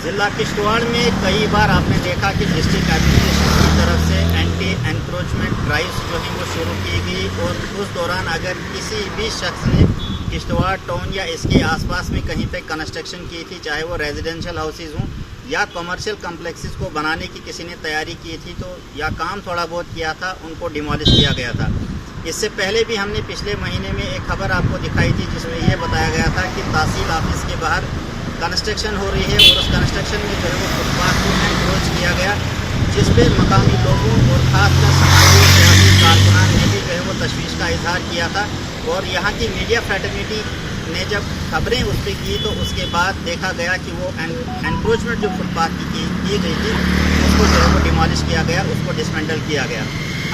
जिला किश्तवाड़ में कई बार आपने देखा कि डिस्ट्रिक्ट एडमिनिस्ट्रेशन की तरफ से एंटी एनक्रोचमेंट ड्राइव्स जो हैं वो शुरू की गई और उस दौरान अगर किसी भी शख्स ने किश्तवाड़ टाउन या इसके आसपास में कहीं पे कंस्ट्रक्शन की थी, चाहे वो रेजिडेंशियल हाउसेज हों या कमर्शियल कम्प्लेक्सेस को बनाने की किसी ने तैयारी की थी तो या काम थोड़ा बहुत किया था, उनको डिमोलिश किया गया था। इससे पहले भी हमने पिछले महीने में एक खबर आपको दिखाई थी जिसमें यह बताया गया था कि तहसील ऑफिस के बाहर कंस्ट्रक्शन हो रही है और उस कंस्ट्रक्शन में जो है वो फुटपाथ को एनक्रोच किया गया, जिस पे मकामी लोगों और खासकर समाजी सियासी कारकुनान ने भी जो है वो तशवीश का इजहार किया था। और यहाँ की मीडिया फ्रेटर्निटी ने जब खबरें उस पर की तो उसके बाद देखा गया कि वो एनक्रोचमेंट जो फुटपाथ की गई थी उसको जो है वो डिमोलिश किया गया, उसको डिसमेंटल किया गया।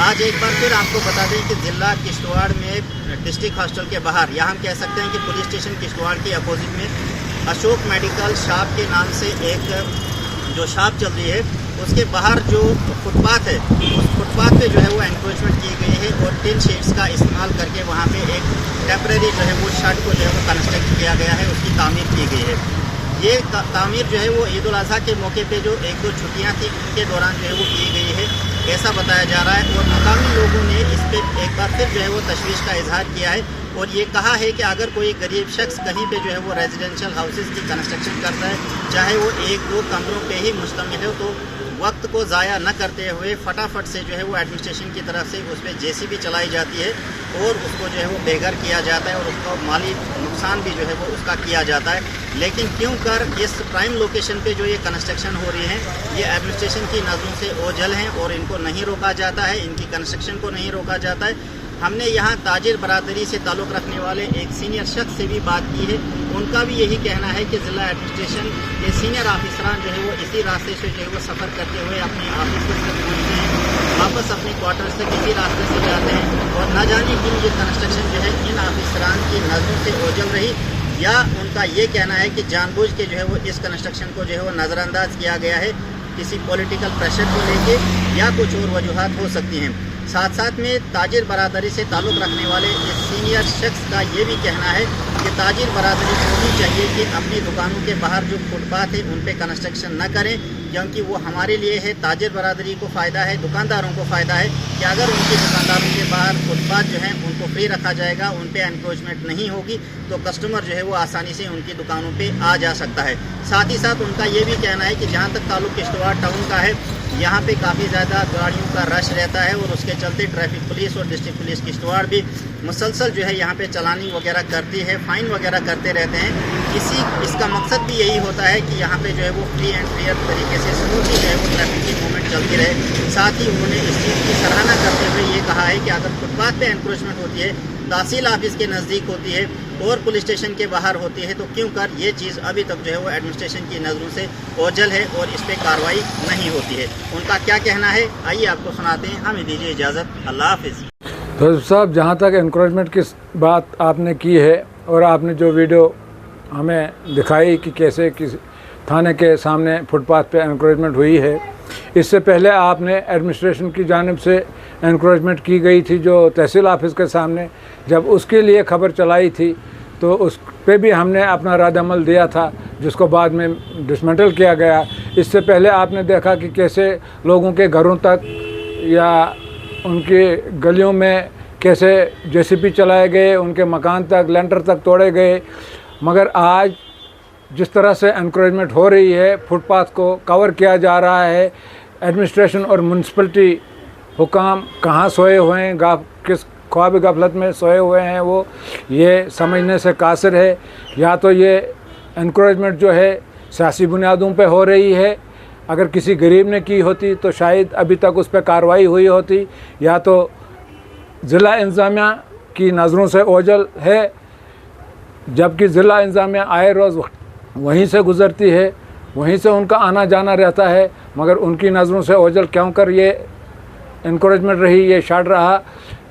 आज एक बार फिर आपको बता दें कि ज़िला किश्तवाड़ में डिस्ट्रिक्ट हॉस्टल के बाहर, या हम कह सकते हैं कि पुलिस स्टेशन किश्तवाड़ के अपोजिट में अशोक मेडिकल शॉप के नाम से एक जो शॉप चल रही है, उसके बाहर जो फुटपाथ है उस फुटपाथ पे जो है वो एनक्रोचमेंट की गई है और टिन शीट्स का इस्तेमाल करके वहाँ पे एक टेम्परेरी जो है वो शर्ट को जो है वो कंस्ट्रक्ट किया गया है, उसकी तामीर की गई है। ये तामीर जो है वो ईद उल अज़हा के मौके पे जो एक दो छुट्टियाँ थी उनके दौरान जो है वो की गई है, ऐसा बताया जा रहा है। और मकामी लोगों ने इस पर एक बार फिर जो है वो तशवीश का इजहार किया है और ये कहा है कि अगर कोई गरीब शख्स कहीं पे जो है वो रेजिडेंशियल हाउसेस की कंस्ट्रक्शन करता है, चाहे वो एक दो कमरों पे ही मुश्तमिल हो, तो वक्त को ज़ाया न करते हुए फटाफट से जो है वो एडमिनिस्ट्रेशन की तरफ से उस पर जेसीबी चलाई जाती है और उसको जो है वो बेघर किया जाता है और उसका माली नुकसान भी जो है वो उसका किया जाता है। लेकिन क्यों कर इस प्राइम लोकेशन पे जो ये कंस्ट्रक्शन हो रही है ये एडमिनिस्ट्रेशन की नज़रों से ओझल हैं और इनको नहीं रोका जाता है, इनकी कंस्ट्रक्शन को नहीं रोका जाता है। हमने यहाँ ताजिर बरादरी से ताल्लुक़ रखने वाले एक सीनियर शख्स से भी बात की है, उनका भी यही कहना है कि ज़िला एडमिनिस्ट्रेशन के सीनियर ऑफिसरान जो है वो इसी रास्ते से जो है वो सफ़र करते हुए अपने ऑफिस तक पहुँचते हैं, वापस अपने क्वार्टर्स तक इसी रास्ते से जाते हैं और न जाने क्यों ये कंस्ट्रक्शन जो है इन ऑफिसरान की नज़रों से ओझल रही, या उनका ये कहना है कि जानबूझ के जो है वो इस कंस्ट्रक्शन को जो है वो नज़रअंदाज किया गया है किसी पॉलिटिकल प्रेशर को लेके, या कुछ और वजूहात हो सकती हैं। साथ साथ में ताजिर बरादरी से ताल्लुक़ रखने वाले इस सीनियर शख्स का ये भी कहना है कि ताजिर बरादरी को भी चाहिए कि अपनी दुकानों के बाहर जो फुटपाथ है उन पे कंस्ट्रक्शन न करें, क्योंकि वो हमारे लिए है, ताजिर बरादरी को फ़ायदा है, दुकानदारों को फ़ायदा है कि अगर उनकी दुकानदारों के बाहर फुटपाथ जो है उनको फ्री रखा जाएगा, उन पे एनक्रोचमेंट नहीं होगी तो कस्टमर जो है वो आसानी से उनकी दुकानों पे आ जा सकता है। साथ ही साथ उनका ये भी कहना है कि जहाँ तक ताल्लुक़ किश्तवाड़ टाउन का है, यहाँ पे काफ़ी ज़्यादा गाड़ियों का रश रहता है और उसके चलते ट्रैफिक पुलिस और डिस्ट्रिक्ट पुलिस किश्तवाड़ भी मुसलसल जो है यहाँ पे चलानी वगैरह करती है, फ़ाइन वगैरह करते रहते हैं। इसका मकसद भी यही होता है कि यहाँ पे जो है वो फ्री एंड फेयर तरीके से स्मूथली जो है वो ट्रैफिक की मूवमेंट चलती रहे। साथ ही उन्होंने इस चीज़ की सराहना करते हुए ये कहा है कि अगर फुटपाथ पे एनक्रोचमेंट होती है, तहसील ऑफिस के नज़दीक होती है और पुलिस स्टेशन के बाहर होती है, तो क्यों कर ये चीज़ अभी तक जो है वो एडमिनिस्ट्रेशन की नज़रों से ओझल है और इस पर कार्रवाई नहीं होती है। उनका क्या कहना है आइए आपको सुनाते हैं, हमें दीजिए इजाज़त, अल्लाह हाफिज़। तो साहब, जहाँ तक एनक्रोचमेंट की बात आपने की है और आपने जो वीडियो हमें दिखाई कि कैसे किस थाने के सामने फुटपाथ पे एनक्रोचमेंट हुई है, इससे पहले आपने एडमिनिस्ट्रेशन की जानिब से एनक्रोचमेंट की गई थी जो तहसील ऑफिस के सामने, जब उसके लिए खबर चलाई थी तो उस पे भी हमने अपना रद्द-अमल दिया था, जिसको बाद में डिसमेंटल किया गया। इससे पहले आपने देखा कि कैसे लोगों के घरों तक या उनके गलियों में कैसे जेसीबी चलाए गए, उनके मकान तक, लेंटर तक तोड़े गए। मगर आज जिस तरह से एनक्रोचमेंट हो रही है, फुटपाथ को कवर किया जा रहा है, एडमिनिस्ट्रेशन और म्यूनसिपलिटी हुकाम कहाँ सोए हुए हैं, किस ख्वाब गफलत में सोए हुए हैं, वो ये समझने से कासिर है। या तो ये एनक्रोचमेंट जो है सियासी बुनियादों पे हो रही है, अगर किसी गरीब ने की होती तो शायद अभी तक उस पर कार्रवाई हुई होती, या तो ज़िला इंतज़ामिया की नज़रों से ओझल है, जबकि ज़िला इंतज़ामिया आए रोज़ वहीं से गुज़रती है, वहीं से उनका आना जाना रहता है, मगर उनकी नज़रों से ओझल क्यों कर ये इनक्रोचमेंट रही, ये शार्ट रहा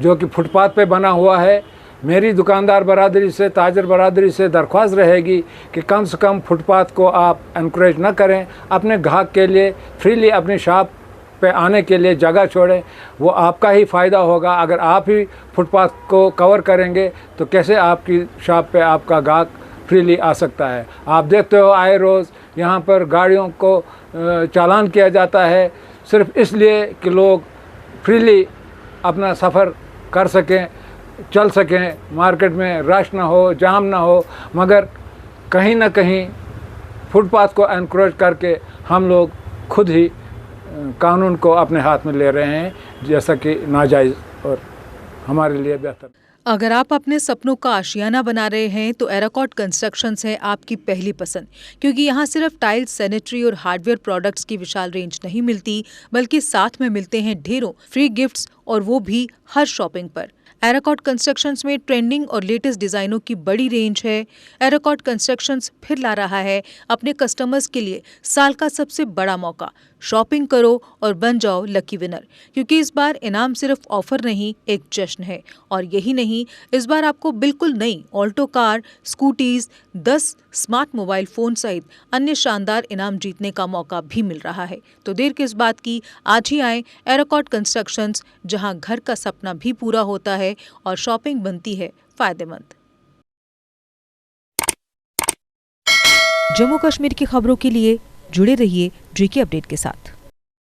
जो कि फुटपाथ पे बना हुआ है। मेरी दुकानदार बरादरी से, ताजर बरादरी से दरख्वास्त रहेगी कि कम से कम फुटपाथ को आप इनक्रेज न करें, अपने ग्राहक के लिए फ्रीली अपनी शॉप पे आने के लिए जगह छोड़ें, वो आपका ही फ़ायदा होगा। अगर आप ही फुटपाथ को कवर करेंगे तो कैसे आपकी शॉप पे आपका ग्राहक फ्रीली आ सकता है। आप देखते हो आए रोज़ यहाँ पर गाड़ियों को चालान किया जाता है सिर्फ इसलिए कि लोग फ्रीली अपना सफ़र कर सकें, चल सकें, मार्केट में रश ना हो, जाम ना हो। मगर कहीं ना कहीं फुटपाथ को एनकरेज करके हम लोग खुद ही कानून को अपने हाथ में ले रहे हैं, जैसा कि नाजायज़ और हमारे लिए बेहतर। अगर आप अपने सपनों का आशियाना बना रहे हैं तो एराकॉट कंस्ट्रक्शंस है आपकी पहली पसंद, क्योंकि यहाँ सिर्फ टाइल्स, सैनिटरी और हार्डवेयर प्रोडक्ट्स की विशाल रेंज नहीं मिलती, बल्कि साथ में मिलते हैं ढेरों फ्री गिफ्ट्स, और वो भी हर शॉपिंग पर। एराकॉट कंस्ट्रक्शंस में ट्रेंडिंग और लेटेस्ट डिजाइनों की बड़ी रेंज है। एराकॉट कंस्ट्रक्शंस फिर ला रहा है अपने कस्टमर्स के लिए साल का सबसे बड़ा मौका। शॉपिंग करो और बन जाओ लकी विनर, क्योंकि इस बार इनाम सिर्फ ऑफर नहीं, एक जश्न है। और यही नहीं, इस बार आपको बिल्कुल नई Alto car, scooties, 10 smart mobile phone सहित अन्य शानदार इनाम जीतने का मौका भी मिल रहा है। तो देर किस बात की, आज ही आए एराकॉट कंस्ट्रक्शंस, जहां घर का सपना भी पूरा होता है और शॉपिंग बनती है फायदेमंद। जम्मू कश्मीर की खबरों के लिए जुड़े रहिए JK अपडेट के साथ।